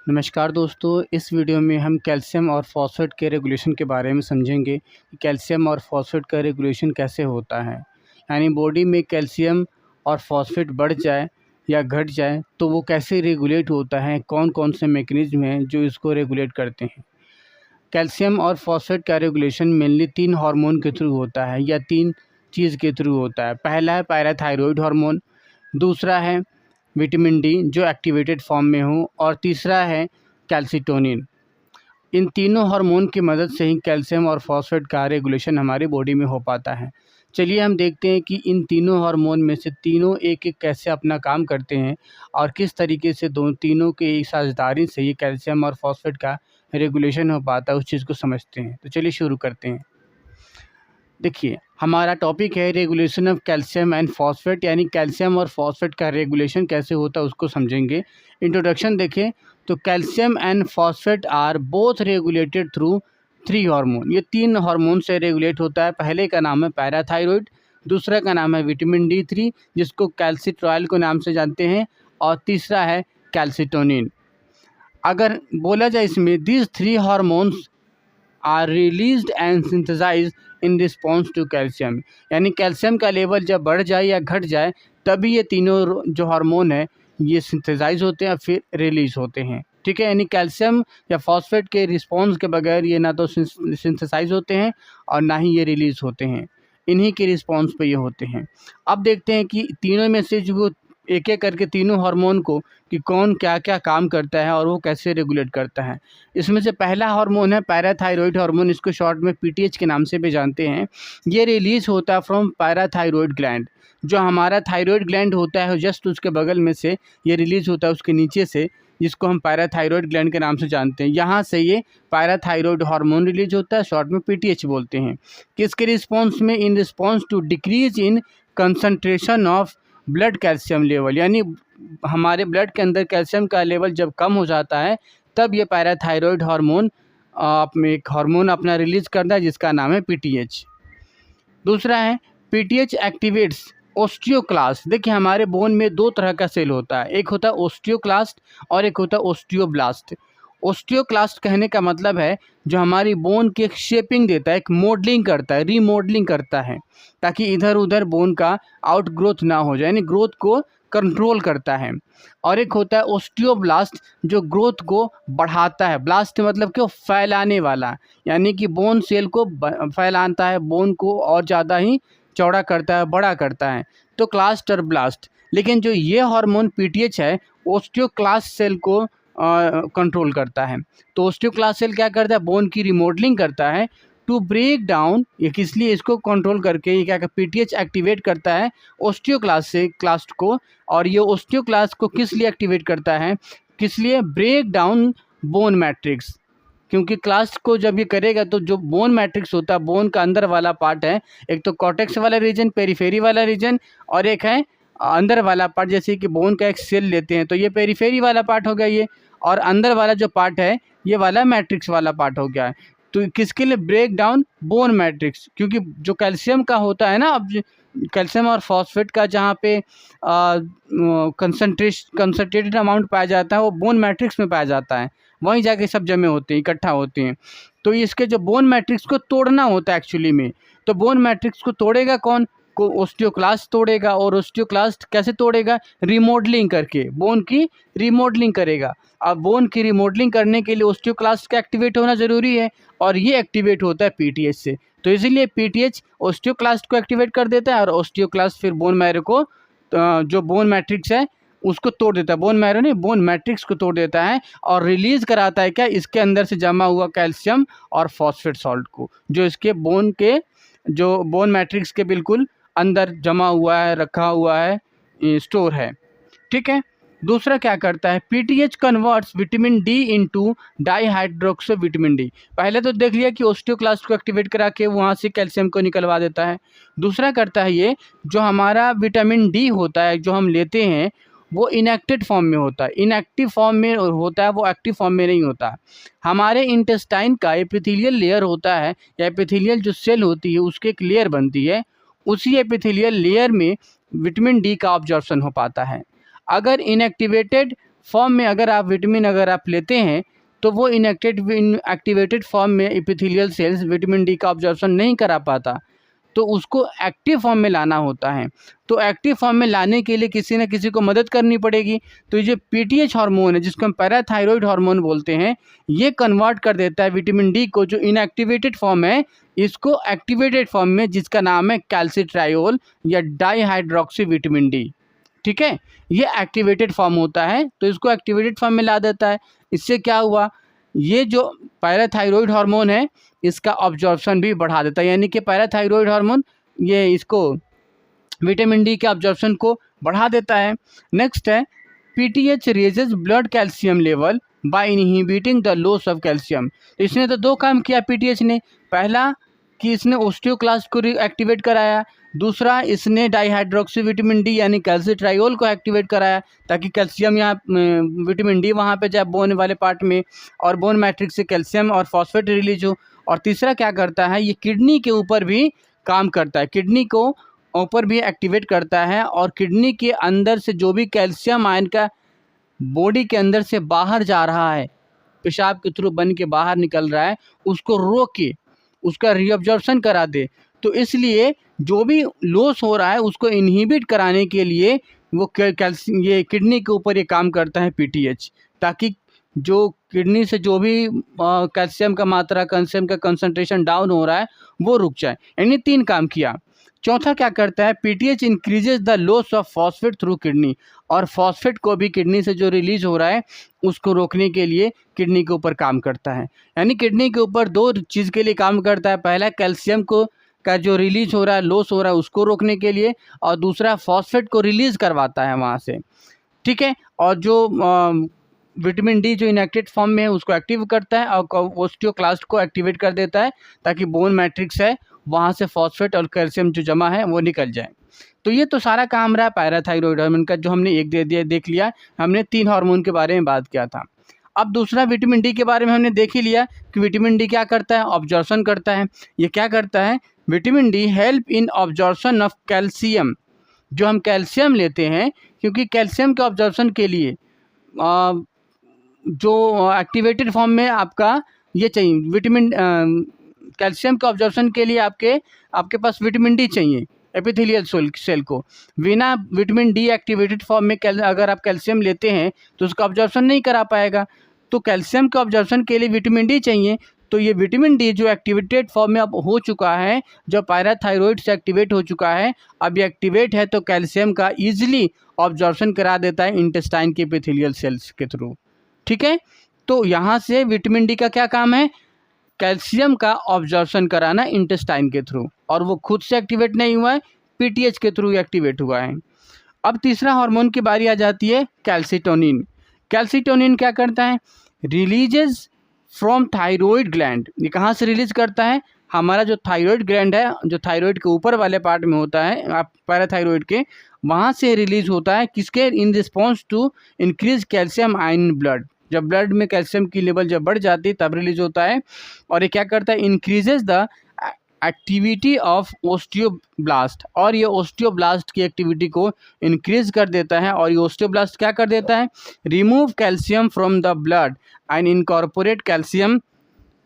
नमस्कार दोस्तों, इस वीडियो में हम कैल्शियम और फॉस्फेट के रेगुलेशन के बारे में समझेंगे कि कैल्शियम और फॉस्फेट का रेगुलेशन कैसे होता है। यानी बॉडी में कैल्शियम और फॉस्फेट बढ़ जाए या घट जाए तो वो कैसे रेगुलेट होता है, कौन कौन से मैकेनिज्म हैं जो इसको रेगुलेट करते हैं। कैल्शियम और फॉस्फेट का रेगुलेशन मेनली 3 हार्मोन के थ्रू होता है या 3 चीज़ के थ्रू होता है। पहला है पैराथायरॉयड हार्मोन, दूसरा है विटामिन डी जो एक्टिवेटेड फॉर्म में हो, और तीसरा है कैल्सिटोनिन। इन तीनों हार्मोन की मदद से ही कैल्शियम और फॉस्फेट का रेगुलेशन हमारी बॉडी में हो पाता है। चलिए हम देखते हैं कि इन तीनों हार्मोन में से तीनों एक-एक कैसे अपना काम करते हैं और किस तरीके से तीनों के साझेदारी से ये कैल्शियम और फॉस्फेट का रेगुलेशन हो पाता है, उस चीज़ को समझते हैं। तो चलिए शुरू करते हैं। देखिए, हमारा टॉपिक है regulation of calcium and phosphate, यानी कैल्शियम और फॉस्फेट का रेगुलेशन कैसे होता है उसको समझेंगे। इंट्रोडक्शन देखें तो calcium and phosphate are both regulated through 3 hormone. ये 3 हार्मोन से रेगुलेट होता है। पहले का नाम है पैराथायरॉयड, दूसरा का नाम है विटामिन D3 जिसको कैल्सिट्रॉयल के नाम से जानते हैं, और तीसरा है कैल्सिटोनिन। अगर बोला जाए इसमें these 3 hormones are released and synthesised in response to calcium, यानी कैल्शियम का लेवल जब बढ़ जाए या घट जाए तभी ये तीनों जो हार्मोन है ये सिंथेसाइज होते हैं फिर रिलीज होते हैं। ठीक है, यानी कैल्शियम या फॉस्फेट के रिस्पॉन्स के बगैर ये ना तो सिंथेसाइज होते हैं और ना ही ये रिलीज होते हैं। इन्हीं के रिस्पॉन्स पे ये होते हैं। अब देखते हैं कि तीनों में से जो एक एक करके तीनों हार्मोन को कि कौन क्या क्या काम करता है और वो कैसे रेगुलेट करता है। इसमें से पहला हार्मोन है पैराथायरॉयड हार्मोन, इसको शॉर्ट में पीटीएच के नाम से भी जानते हैं। ये रिलीज होता है फ्रॉम पैराथायरॉयड ग्लैंड। जो हमारा थायरॉयड ग्लैंड होता है जस्ट उसके बगल में से ये रिलीज होता है, उसके नीचे से, जिसको हम पैराथायरॉयड ग्लैंड के नाम से जानते हैं। यहाँ से ये पैराथायरॉयड हार्मोन रिलीज होता है, शॉर्ट में पीटीएच बोलते हैं। किसके रिस्पॉन्स में? In response to decrease in concentration of blood calcium level, यानी हमारे ब्लड के अंदर कैल्शियम का लेवल जब कम हो जाता है तब ये पैराथायरॉयड हार्मोन एक हार्मोन अपना रिलीज करता है जिसका नाम है पीटीएच। दूसरा है पीटीएच एक्टिवेट्स ओस्टियोक्लास्ट। देखिए, हमारे बोन में 2 तरह का सेल होता है, एक होता है ओस्टियोक्लास्ट और एक होता है ओस्टियोब्लास्ट। ओस्टियोक्लास्ट कहने का मतलब है जो हमारी बोन की एक शेपिंग देता है, एक मॉडलिंग करता है, रीमॉडलिंग करता है ताकि इधर उधर बोन का आउट ग्रोथ ना हो जाए, यानी ग्रोथ को कंट्रोल करता है। और एक होता है ओस्टियोब्लास्ट जो ग्रोथ को बढ़ाता है। ब्लास्ट मतलब कि फैलाने वाला, यानी कि बोन सेल को फैलाता है, बोन को और ज़्यादा ही चौड़ा करता है, बड़ा करता है, तो क्लास्ट और ब्लास्ट। लेकिन जो ये हार्मोन पीटीएच है ओस्टियोक्लास्ट सेल को कंट्रोल करता है। तो ओस्टियोक्लास्ट सेल क्या करता है? बोन की रिमॉडलिंग करता है टू ब्रेक डाउन। ये किस लिए इसको कंट्रोल करके ये क्या पीटीएच एक्टिवेट करता है ओस्टियोक्लास्ट से क्लास्ट को। और ये ओस्टियोक्लास्ट को किस लिए एक्टिवेट करता है? किस लिए? Break down bone matrix. क्योंकि क्लास्ट को जब ये करेगा तो जो बोन मैट्रिक्स होता है, बोन का अंदर वाला पार्ट है, एक तो कॉर्टेक्स वाला रीजन, पेरिफेरी वाला रीजन, और एक है अंदर वाला पार्ट। जैसे कि बोन का एक सेल लेते हैं तो ये पेरिफेरी वाला पार्ट हो गया ये, और अंदर वाला जो पार्ट है ये वाला मैट्रिक्स वाला पार्ट हो गया है। तो किसके लिए? Break down bone matrix. क्योंकि जो कैल्शियम का होता है ना, अब कैल्शियम और फॉस्फेट का जहाँ पे कंसनट्रेटेड अमाउंट पाया जाता है वो बोन मैट्रिक्स में पाया जाता है, वहीं जाके सब जमे होते हैं, इकट्ठा होते हैं। तो इसके जो बोन मैट्रिक्स को तोड़ना होता है एक्चुअली में, तो बोन मैट्रिक्स को तोड़ेगा कौन? को ओस्टियोक्लास्ट तोड़ेगा। और ओस्टियोक्लास्ट कैसे तोड़ेगा? रिमॉडलिंग करके, बोन की रिमॉडलिंग करेगा। अब बोन की रिमॉडलिंग करने के लिए ओस्टियोक्लास्ट का एक्टिवेट होना ज़रूरी है, और ये एक्टिवेट होता है पीटीएच से। तो इसीलिए पीटीएच ओस्टियोक्लास्ट को एक्टिवेट कर देता है और ओस्टियोक्लास्ट फिर बोन मैरो को जो बोन मैट्रिक्स है उसको तोड़ देता है। बोन मैरो नहीं, बोन मैट्रिक्स को तोड़ देता है और रिलीज कराता है क्या? इसके अंदर से जमा हुआ कैल्शियम और फॉस्फेट सॉल्ट को, जो इसके जो बोन मैट्रिक्स के बिल्कुल अंदर जमा हुआ है, रखा हुआ है, स्टोर है। ठीक है। दूसरा क्या करता है? PTH converts vitamin D into dihydroxy vitamin D. पहले तो देख लिया कि ओस्टियोक्लास्ट को एक्टिवेट करा के वहाँ से कैल्शियम को निकलवा देता है। दूसरा करता है ये, जो हमारा विटामिन डी होता है जो हम लेते हैं वो इनएक्टिव फॉर्म में होता है। इनएक्टिव फॉर्म में होता है, वो एक्टिव फॉर्म में नहीं होता। हमारे इंटेस्टाइन का एपिथेलियल लेयर होता है, या एपिथेलियल जो सेल होती है उसकी एक लेयर बनती है, उसी एपिथेलियल लेयर में विटामिन डी का ऑब्जॉर्प्शन हो पाता है। अगर इनएक्टिवेटेड फॉर्म में अगर आप विटामिन अगर आप लेते हैं तो वो इनएक्टिवेटेड फॉर्म में एपिथेलियल सेल्स विटामिन डी का ऑब्जॉर्प्शन नहीं करा पाता, तो उसको एक्टिव फॉर्म में लाना होता है। तो एक्टिव फॉर्म में लाने के लिए किसी न किसी को मदद करनी पड़ेगी। तो ये पीटीएच हार्मोन है जिसको हम पैराथायरॉयड हार्मोन बोलते हैं, ये कन्वर्ट कर देता है विटामिन डी को, जो इनएक्टिवेटेड फॉर्म है इसको एक्टिवेटेड फॉर्म में, जिसका नाम है कैल्सिट्रायोल या डाईहाइड्रोक्सी विटामिन डी। ठीक है, ये एक्टिवेटेड फॉर्म होता है तो इसको एक्टिवेटेड फॉर्म में ला देता है। इससे क्या हुआ, ये जो पैराथायरॉयड हार्मोन है इसका ऑब्जॉर्प्शन भी बढ़ा देता है, यानी कि पैराथायरॉयड हार्मोन ये इसको विटामिन डी के ऑब्जॉर्प्शन को बढ़ा देता है। नेक्स्ट है PTH raises blood calcium level by inhibiting the loss of calcium. तो इसने तो दो काम किया पीटीएच ने, पहला कि इसने ओस्टियोक्लास्ट को एक्टिवेट कराया, दूसरा इसने डाईहाइड्रोक्सी विटामिन डी यानी कैल्सिट्रायोल को एक्टिवेट कराया ताकि कैल्शियम यहाँ विटामिन डी वहाँ पे जाए बोन वाले पार्ट में और बोन मैट्रिक्स से कैल्शियम और फॉस्फेट रिलीज हो। और तीसरा क्या करता है, ये किडनी के ऊपर भी काम करता है, किडनी को ऊपर भी एक्टिवेट करता है और किडनी के अंदर से जो भी कैल्शियम आयन का बॉडी के अंदर से बाहर जा रहा है, पेशाब के थ्रू बन के बाहर निकल रहा है, उसको रोक के उसका रीअब्जॉर्प्शन करा दे। तो इसलिए जो भी लॉस हो रहा है उसको इनहिबिट कराने के लिए वो कैल्शियम ये किडनी के ऊपर ये काम करता है पीटीएच, ताकि जो किडनी से जो भी कैल्शियम का मात्रा, कैल्शियम का कंसंट्रेशन डाउन हो रहा है वो रुक जाए। यानी तीन काम किया। चौथा क्या करता है, PTH increases the loss of phosphate through kidney, और फॉस्फेट को भी किडनी से जो रिलीज हो रहा है उसको रोकने के लिए किडनी के ऊपर काम करता है। यानी किडनी के ऊपर दो चीज़ के लिए काम करता है, पहला कैल्शियम को का जो रिलीज हो रहा है, लॉस हो रहा है उसको रोकने के लिए, और दूसरा फॉस्फेट को रिलीज करवाता है वहाँ से। ठीक है, और जो विटामिन डी जो इनएक्टिव फॉर्म में है उसको एक्टिव करता है और ओस्टियोक्लास्ट को एक्टिवेट कर देता है ताकि बोन मैट्रिक्स है वहाँ से फॉस्फेट और कैल्शियम जो जमा है वो निकल जाए। तो ये तो सारा काम रहा पैराथायरॉयड हार्मोन का, जो हमने एक देख लिया। हमने 3 हार्मोन के बारे में बात किया था। अब दूसरा विटामिन डी के बारे में हमने देख ही लिया कि विटामिन डी क्या करता है, ऑब्जॉर्प्शन करता है। ये क्या करता है, vitamin D help in absorption of calcium. जो हम कैल्शियम लेते हैं, क्योंकि कैल्शियम के ऑब्जॉर्प्शन के लिए जो एक्टिवेटेड फॉर्म में आपका ये चाहिए विटामिन, कैल्शियम के ऑब्जॉर्प्शन के लिए आपके पास विटामिन डी चाहिए एपिथेलियल सेल को। बिना विटामिन डी एक्टिवेटेड फॉर्म में अगर आप कैल्शियम लेते हैं तो उसका ऑब्जॉर्प्शन नहीं करा पाएगा। तो कैल्शियम के ऑब्जॉर्प्शन के लिए विटामिन डी चाहिए। तो ये विटामिन डी जो एक्टिवेटेड फॉर्म में अब हो चुका है, जो पैराथायरॉयड से एक्टिवेट हो चुका है, अब ये एक्टिवेट है तो कैल्शियम का ईजिली ऑब्जॉर्प्शन करा देता है इंटेस्टाइन के एपिथेलियल सेल्स के थ्रू। ठीक है, तो यहाँ से विटामिन डी का क्या काम है, कैल्शियम का ऑब्जॉर्प्शन कराना इंटेस्टाइन के थ्रू, और वो खुद से एक्टिवेट नहीं हुआ है, पीटीएच के थ्रू एक्टिवेट हुआ है। अब तीसरा हार्मोन की बारी आ जाती है कैल्सिटोनिन। कैल्सिटोनिन क्या करता है, रिलीजेस फ्रॉम थायराइड ग्लैंड। ये कहाँ से रिलीज करता है, हमारा जो थायराइड ग्लैंड है, जो थायराइड के ऊपर वाले पार्ट में होता है, आप पैराथायराइड के, वहाँ से रिलीज होता है। किसके, in response to increase calcium ion blood. जब ब्लड में कैल्शियम की लेवल जब बढ़ जाती है तब रिलीज होता है। और ये क्या करता है, increases the activity of osteoblast, और ये ओस्टियोब्लास्ट की एक्टिविटी को इंक्रीज कर देता है। और ये ओस्टियोब्लास्ट क्या कर देता है, remove calcium from the blood and incorporate calcium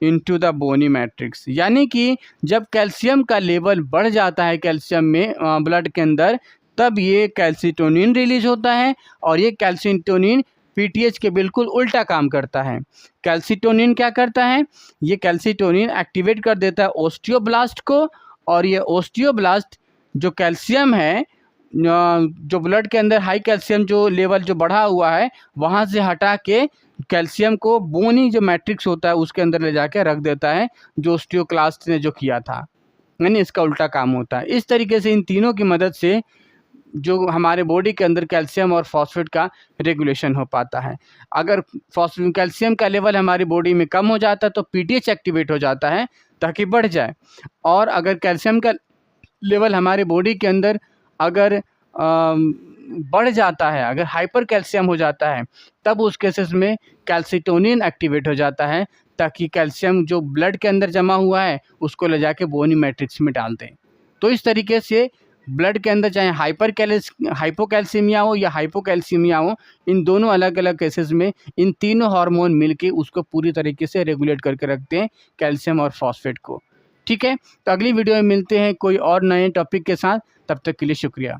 into the bony matrix. यानी कि जब कैल्शियम का लेवल बढ़ जाता है कैल्शियम में ब्लड के अंदर, तब ये कैल्सिटोनिन रिलीज होता है। और ये कैल्सिटोनिन पीटीएच के बिल्कुल उल्टा काम करता है। कैल्सिटोनिन क्या करता है, ये कैल्सिटोनिन एक्टिवेट कर देता है ओस्टियोब्लास्ट को, और ये ओस्टियोब्लास्ट जो कैल्शियम है, जो ब्लड के अंदर हाई कैल्शियम जो लेवल जो बढ़ा हुआ है, वहाँ से हटा के कैल्शियम को बोनी जो मैट्रिक्स होता है उसके अंदर ले जाके रख देता है, जो ओस्टियोक्लास्ट ने जो किया था। यानी इसका उल्टा काम होता है। इस तरीके से इन तीनों की मदद से जो हमारे बॉडी के अंदर कैल्शियम और फॉस्फेट का रेगुलेशन हो पाता है। अगर कैल्शियम का लेवल हमारी बॉडी में कम हो जाता है तो पीटीएच एक्टिवेट हो जाता है ताकि बढ़ जाए। और अगर कैल्शियम का लेवल हमारे बॉडी के अंदर अगर बढ़ जाता है, अगर हाइपर कैल्शियम हो जाता है, तब उस केसेस में कैल्सिटोनिन एक्टिवेट हो जाता है ताकि कैल्शियम जो ब्लड के अंदर जमा हुआ है उसको ले जाके बोनी मैट्रिक्स में डाल दें। तो इस तरीके से ब्लड के अंदर चाहे हाइपोकैल्सीमिया हो या हाइपोकैल्सीमिया हो, इन दोनों अलग अलग केसेस में इन तीनों हार्मोन मिलके उसको पूरी तरीके से रेगुलेट करके रखते हैं कैल्शियम और फॉस्फेट को। ठीक है, तो अगली वीडियो में मिलते हैं कोई और नए टॉपिक के साथ, तब तक के लिए शुक्रिया।